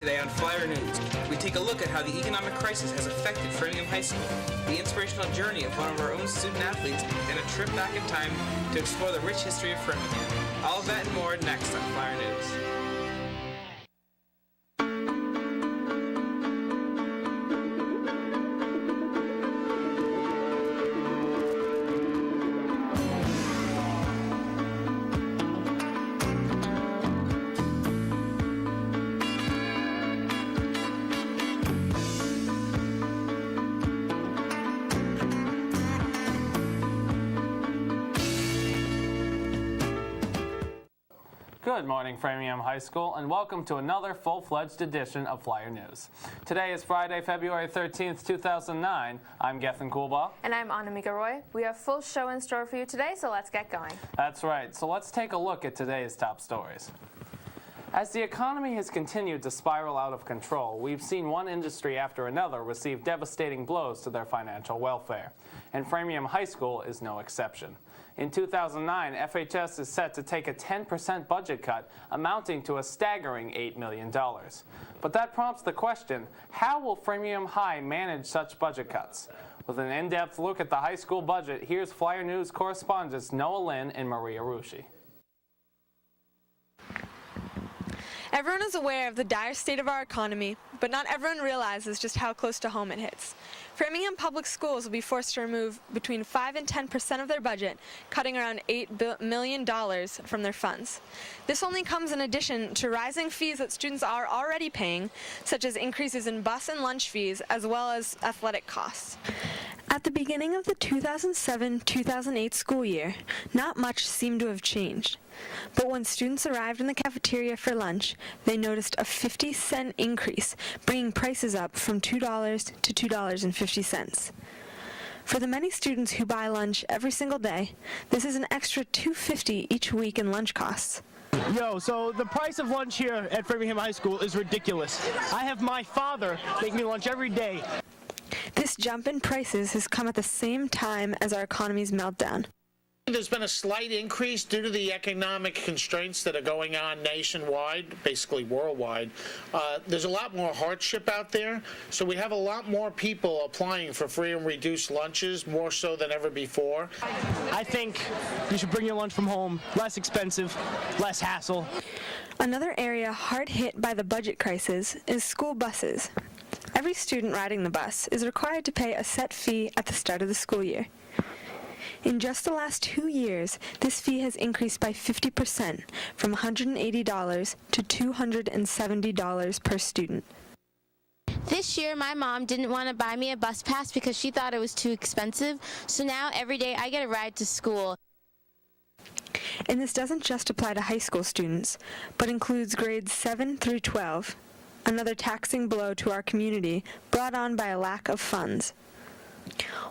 Today on Flyer News, we take a look at how the economic crisis has affected Framingham High School, the inspirational journey of one of our own student athletes, and a trip back in time to explore the rich history of Framingham. All of that and more next on Flyer News. Good morning, Framingham High School, and welcome to another full-fledged edition of Flyer News. Today is Friday, February 13th, 2009. I'm Gethin Coolbaugh. And I'm Anamika Roy. We have a full show in store for you today, so let's get going. That's right, so let's take a look at today's top stories. As the economy has continued to spiral out of control, we've seen one industry after another receive devastating blows to their financial welfare, and Framingham High School is no exception. In 2009, FHS is set to take a 10% budget cut, amounting to a staggering $8 million. But that prompts the question, how will Framingham High manage such budget cuts? With an in-depth look at the high school budget, here's Flyer News correspondents Noah Lynn and Maria Rushi. Everyone is aware of the dire state of our economy, but not everyone realizes just how close to home it hits. Framingham Public Schools will be forced to remove between 5 and 10% of their budget, cutting around $8 million from their funds. This only comes in addition to rising fees that students are already paying, such as increases in bus and lunch fees, as well as athletic costs. At the beginning of the 2007-2008 school year, not much seemed to have changed. But when students arrived in the cafeteria for lunch, they noticed a 50-cent increase, bringing prices up from $2 to $2.50. For the many students who buy lunch every single day, this is an extra $2.50 each week in lunch costs. So the price of lunch here at Framingham High School is ridiculous. I have my father make me lunch every day. This jump in prices has come at the same time as our economy's meltdown. There's been a slight increase due to the economic constraints that are going on nationwide, basically worldwide. There's a lot more hardship out there, so we have a lot more people applying for free and reduced lunches, more so than ever before. I think you should bring your lunch from home, less expensive, less hassle. Another area hard hit by the budget crisis is school buses. Every student riding the bus is required to pay a set fee at the start of the school year. In just the last 2 years, this fee has increased by 50%, from $180 to $270 per student. This year, my mom didn't want to buy me a bus pass because she thought it was too expensive, so now every day I get a ride to school. And this doesn't just apply to high school students, but includes grades 7 through 12, another taxing blow to our community brought on by a lack of funds.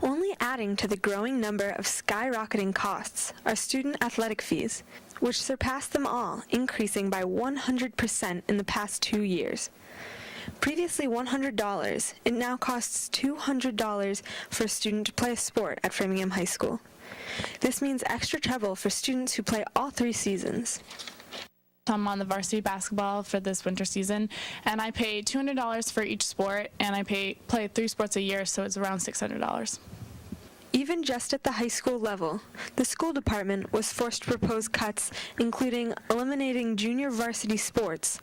Only adding to the growing number of skyrocketing costs are student athletic fees, which surpass them all, increasing by 100% in the past 2 years. Previously $100, it now costs $200 for a student to play a sport at Framingham High School. This means extra trouble for students who play all 3 seasons. I'm on the varsity basketball for this winter season, and I pay $200 for each sport, and I play 3 sports a year, so it's around $600. Even just at the high school level, the school department was forced to propose cuts, including eliminating junior varsity sports,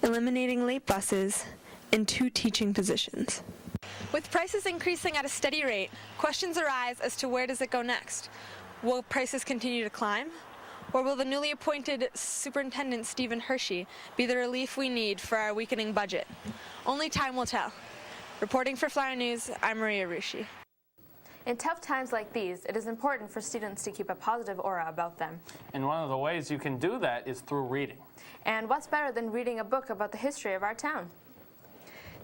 eliminating late buses, and 2 teaching positions. With prices increasing at a steady rate, questions arise as to where does it go next. Will prices continue to climb? Or will the newly appointed Superintendent Stephen Hershey be the relief we need for our weakening budget? Only time will tell. Reporting for Flyer News, I'm Maria Rushi. In tough times like these, it is important for students to keep a positive aura about them. And one of the ways you can do that is through reading. And what's better than reading a book about the history of our town?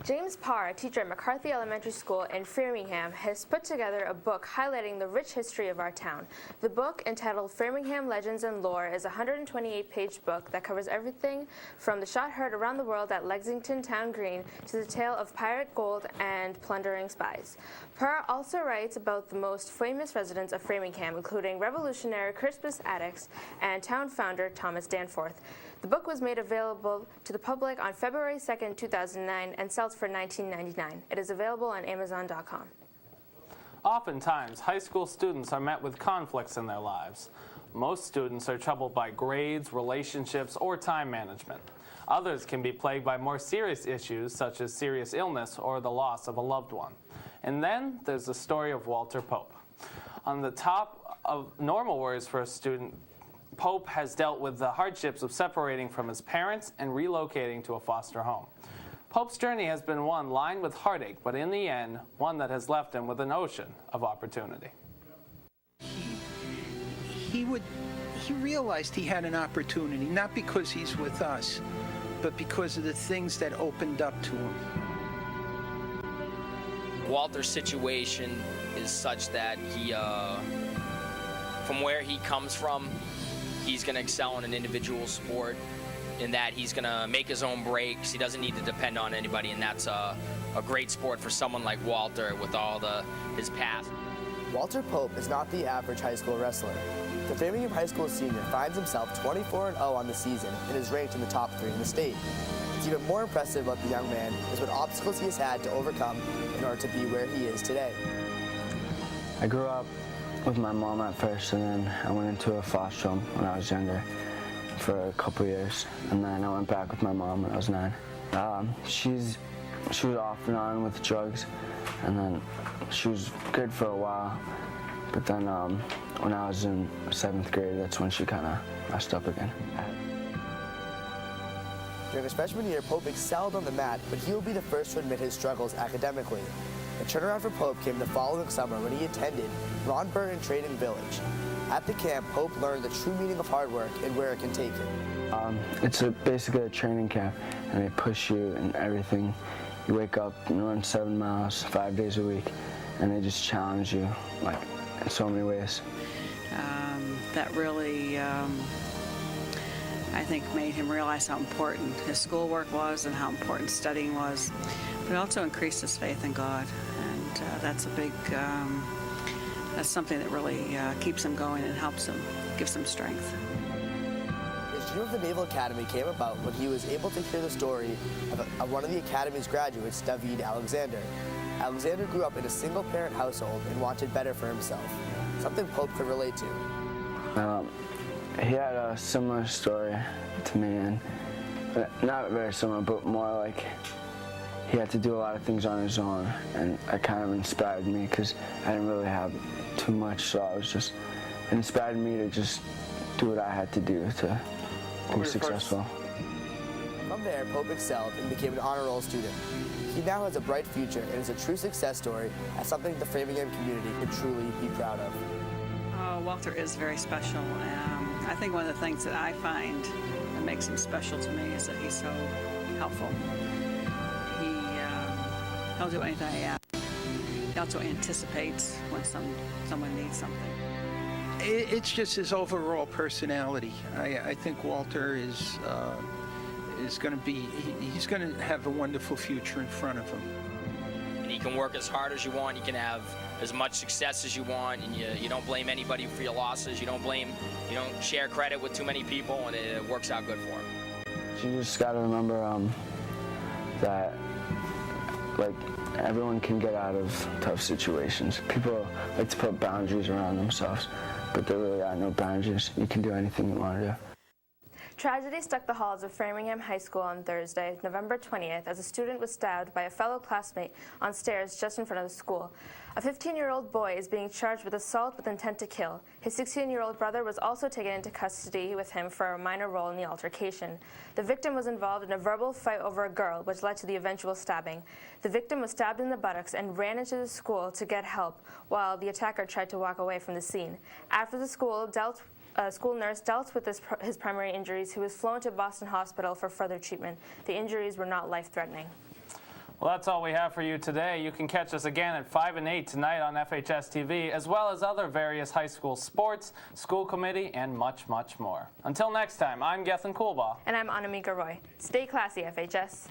James Parr, a teacher at McCarthy Elementary School in Framingham, has put together a book highlighting the rich history of our town. The book, entitled Framingham Legends and Lore, is a 128-page book that covers everything from the shot heard around the world at Lexington Town Green to the tale of pirate gold and plundering spies. Parr also writes about the most famous residents of Framingham, including revolutionary Crispus Attucks and town founder Thomas Danforth. The book was made available to the public on February 2nd, 2009 and sells for $19.99. It is available on Amazon.com. Oftentimes, high school students are met with conflicts in their lives. Most students are troubled by grades, relationships, or time management. Others can be plagued by more serious issues such as serious illness or the loss of a loved one. And then there's the story of Walter Pope. On the top of normal worries for a student, Pope has dealt with the hardships of separating from his parents and relocating to a foster home. Pope's journey has been one lined with heartache, but in the end, one that has left him with an ocean of opportunity. He realized he had an opportunity, not because he's with us, but because of the things that opened up to him. Walter's situation is such that he, from where he comes from, he's going to excel in an individual sport, in that he's going to make his own breaks. He doesn't need to depend on anybody, and that's a great sport for someone like Walter with all his past. Walter Pope is not the average high school wrestler. The Framingham High School senior finds himself 24-0 on the season and is ranked in the top 3 in the state. What's even more impressive about the young man is what obstacles he has had to overcome in order to be where he is today. I grew up with my mom at first, and then I went into a foster home when I was younger for a couple years, and then I went back with my mom when I was 9. She was off and on with drugs, and then she was good for a while, but then when I was in 7th grade, that's when she kind of messed up again. During his freshman year, Pope excelled on the mat, but he will be the first to admit his struggles academically. The turnaround for Pope came the following summer when he attended Ron Burton Training Village. At the camp, Pope learned the true meaning of hard work and where it can take him. It's basically a training camp, and they push you in everything. You wake up and run 7 miles 5 days a week, and they just challenge you, like, in so many ways. That really, I think, made him realize how important his schoolwork was and how important studying was. But it also increased his faith in God, and that's a big, that's something that really keeps him going and helps him, gives him strength. His dream of the Naval Academy came about when he was able to hear the story of one of the Academy's graduates, David Alexander. Alexander grew up in a single-parent household and wanted better for himself, something Pope could relate to. He had a similar story to me, and not very similar, but more like he had to do a lot of things on his own, and that kind of inspired me because I didn't really have too much, so it inspired me to just do what I had to do to be successful. From there, Pope excelled and became an honor roll student. He now has a bright future and is a true success story, as something the Framingham community can truly be proud of. Walter is very special. I think one of the things that I find that makes him special to me is that he's so helpful. He'll do anything I ask. He also anticipates when someone needs something. It's just his overall personality. I think Walter is going to be, he's going to have a wonderful future in front of him. And you can work as hard as you want, you can have as much success as you want, and you don't blame anybody for your losses, you don't share credit with too many people, and it works out good for him. You just got to remember that, like, everyone can get out of tough situations. People like to put boundaries around themselves, but there really are no boundaries. You can do anything you want to do. Tragedy struck the halls of Framingham High School on Thursday, November 20th, as a student was stabbed by a fellow classmate on stairs just in front of the school. A 15-year-old boy is being charged with assault with intent to kill. His 16-year-old brother was also taken into custody with him for a minor role in the altercation. The victim was involved in a verbal fight over a girl, which led to the eventual stabbing. The victim was stabbed in the buttocks and ran into the school to get help, while the attacker tried to walk away from the scene. After the school nurse dealt with his primary injuries, he was flown to Boston Hospital for further treatment. The injuries were not life-threatening. Well, that's all we have for you today. You can catch us again at 5 and 8 tonight on FHS TV, as well as other various high school sports, school committee, and much, much more. Until next time, I'm Gethin Coolbaugh. And I'm Anamika Roy. Stay classy, FHS.